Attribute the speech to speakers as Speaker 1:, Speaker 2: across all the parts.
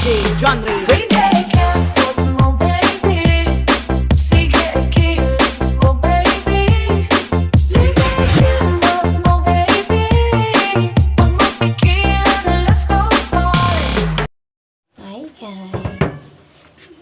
Speaker 1: DJ John Ray.
Speaker 2: Sige ikot mo baby, sige ikot mo baby, sige ikot mo baby, huwag mo pigilan, let's go party.
Speaker 3: Hi guys,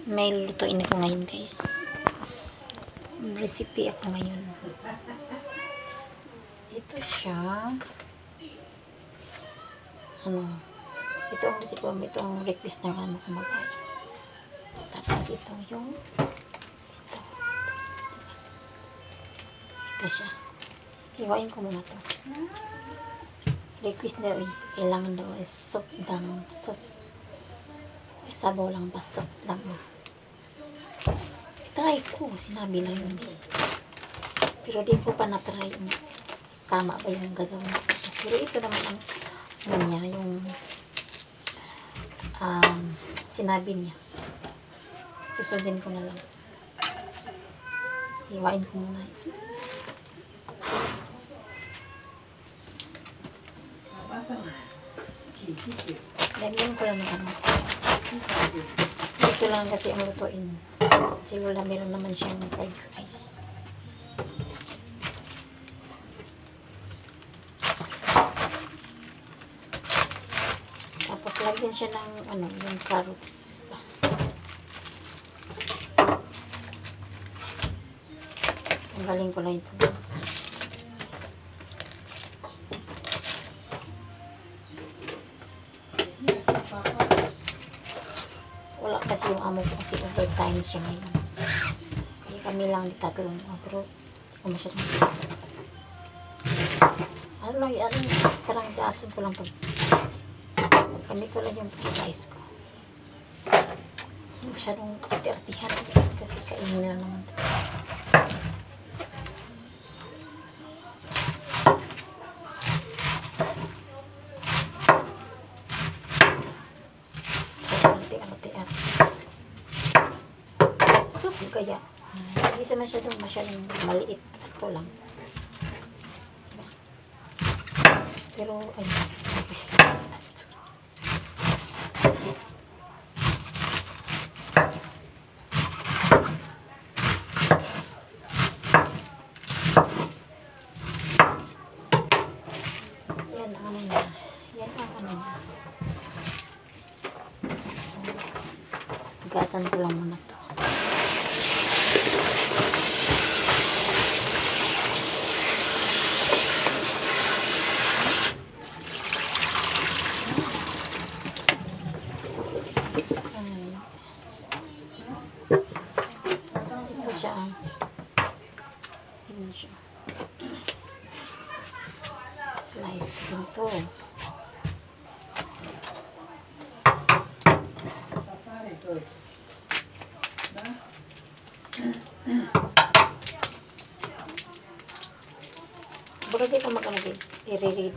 Speaker 3: may lutuin ako ngayon guys. Recipe ako ngayon. Ito siya. Ito ang recipe ko. Ito ang request na ano kumakain. Tapos ito yung ito siya. Iwain ko muna to. Request na kailangan daw is soup dang soup. Sabaw lang ba soup lang. Try ko, sinabi lang yun. Pero di ko pa na-try. Tama ba yung gagawin ko. Pero ito naman ang ano niya, yung sinabi niya. Susundin ko na lang. Hiwain ko muna. Lagyan ko lang ng ano. Ito lang kasi ang lutuin. Siguro na meron naman siyang fried rice. Tapos lagyan siya ng ano, yung carrots pa. Tanggalin ko lang ito. Wala kasi yung amo ko kasi overtime siya ngayon. Kaya kami lang tatulong. Pero hindi ko masyadong parang taasin ko lang pag ganito lang yung size ko. Hindi masyadong ati-artihan kasi kainin na naman. Ati-artihan. Soup kaya. Hindi siya masyadong maliit. Sakto lang. Pero, ayun. Yan ang ano niya. Yan ang ano niya. Gasan ko lang muna to. Ito siya. Yan siya. Slice ko ito. Kasi kung magano guys, i-ready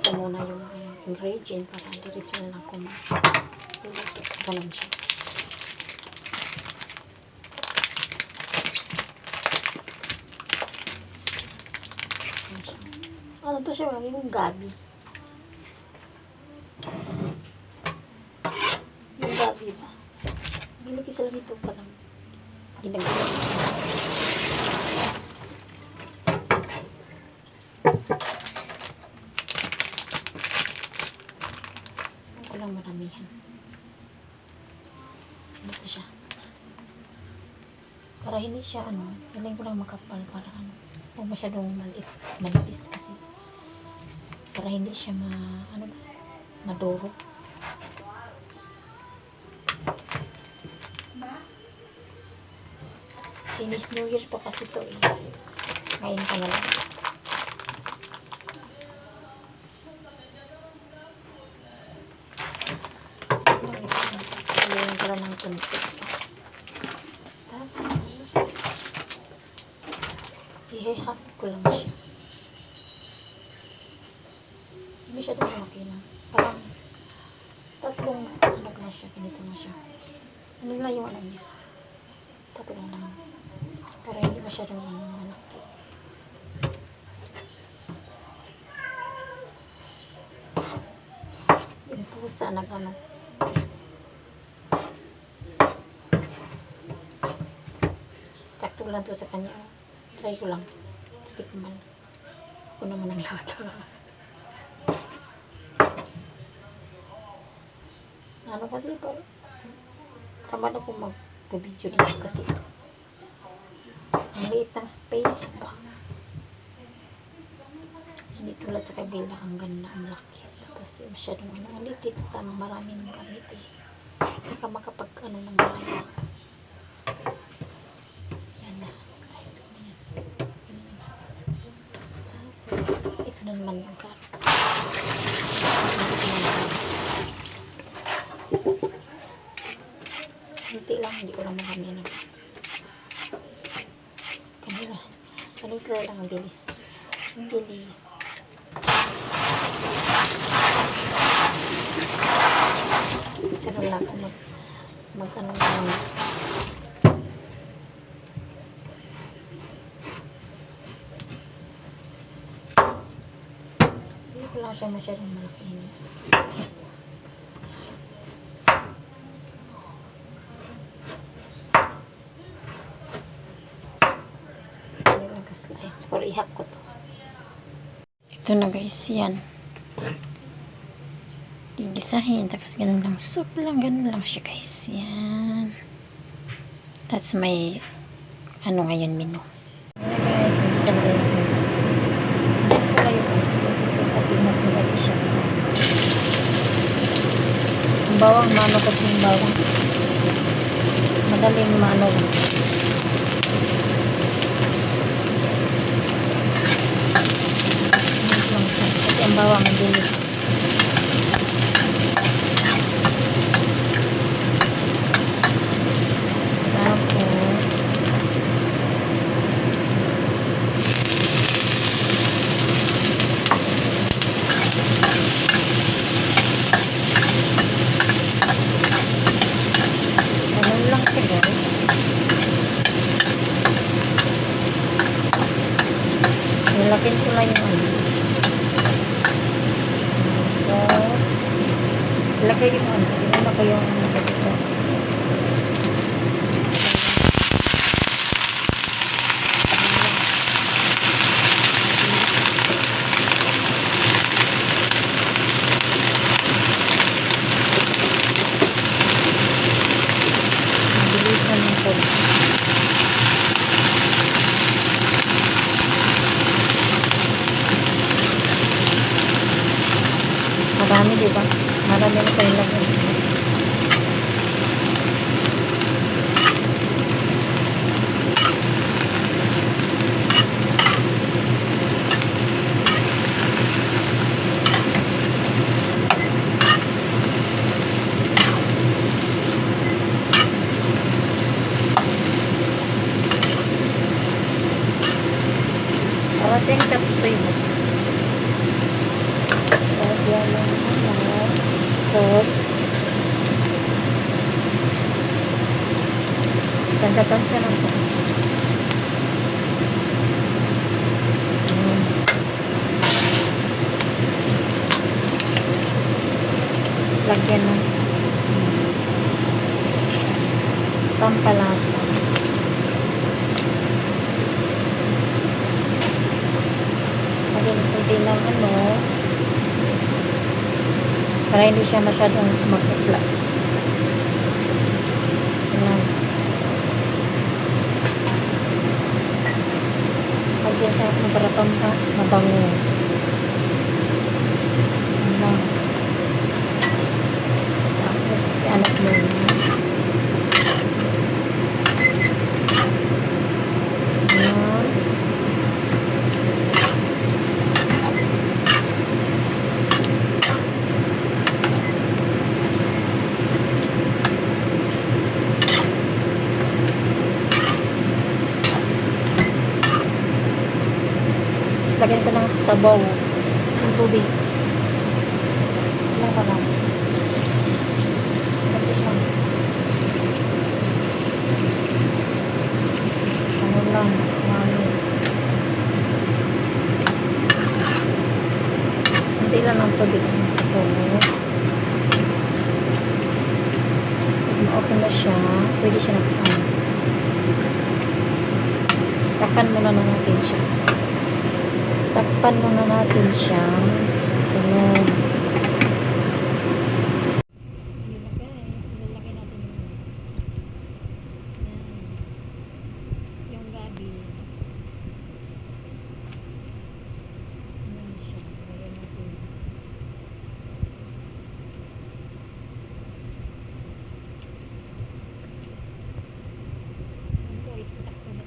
Speaker 3: ko muna yung ingredient para diretso na lang kung ganun siya. Ano to siya, yung gabi. Yung gabi ba? Ginigay sila dito pa lang. Ginagawa. Walang maramihan. Ito siya. Para hindi siya ano, hiling ko lang makapal para ano. Huwag masyadong manipis kasi. Para hindi siya madurog. Chinese New Year pa kasi to eh. Ngayon ka na lang. Ngayon ka lang ng kunti. Tapos ihehap ko lang siya. Hindi siya doon okay na. Parang tatlong ano na siya. Ganito na siya. Ano lang yung ano niya. Tatlong lang. Para hindi masyadong malaki. Yung pusa nag ano. ko lang to sa kanya. Try ko lang. Tikman. Ako naman ang lahat. Ano kasi parang tamad ako mag-video dito kasi ang liit ng space ba. Hindi tulad sa kabila, ang ganda, ang laki. Tapos masyadong ang litit, tamang maraming gamit eh. Hindi ka makapag ng maayos. Yan na, slice ko na yan. Tapos ito na naman yung carrots. Hindi lang, hindi ko lang marami ng carrots. Ganito lang ang bilis. Ang bilis. Pero lang ako mag-ano naman. Hindi ko lang siya masyadong malakihin. Hindi lang ka-slice. Pero ihap ko to. Ito na guys, yan. Gigisahin, tapos ganun lang. Soup lang, ganun lang siya guys. Yan. That's my, ano ngayon, menu. Yan guys, magisa na rin. Hindi ko kayo kasi mas madali siya. Ang bawang, mano kasi yung bawang. Madaling maano lang. Kasi ang bawang, madali. Nilapin ko lang yung ano. So, ilagay yung ano. Ilagay ko yung nakikita. Mabilisan yung po. Marami, diba? Marami na kayo lagay. Para siyang chapsuy mo. Lagyan lang ng salt. Tansya-tansya lang po. Lagyan ng pampalasa. Lagyan kunti ng ano, para hindi siya masyadong magpupla. Ayan. Lagyan siya para mabango. Ayan. Tapos, i-anak mo yun. Ayan. Lagyan ko ng sabaw ng tubig. Ano ka lang? Sabi siya. Ano lang? Ano? Hindi lang ng tubig. Tapos, pag ma-open na siya, pwede siya na Takpan muna na natin siya. Takpan muna natin siya. Ganun. Yun na guys. Ilalagay natin yung gabi. Yan siya. Lagyan natin. Wait, takpan na.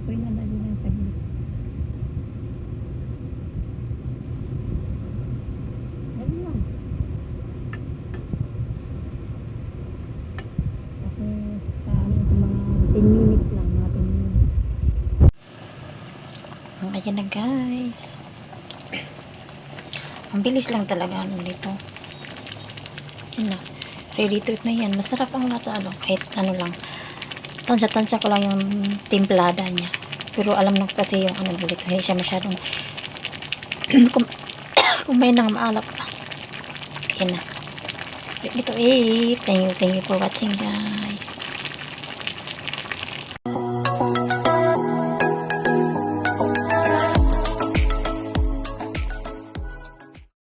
Speaker 3: Apoy na dali ng saglit. Dali lang. Tapos, paano ito mga 10 minutes lang. Mga 10 minutes. Ayan na guys. Ang bilis lang talaga ano dito. Yan na. Ready to eat na yan. Masarap ang nasa ano. Kahit ano lang. Tansya-tansya ko lang yung timplada niya. Pero alam na ko kasi yung ano dito. Hindi siya masyadong kumain ng maalap pa. Yan na. Ready to eat. Thank you for watching guys.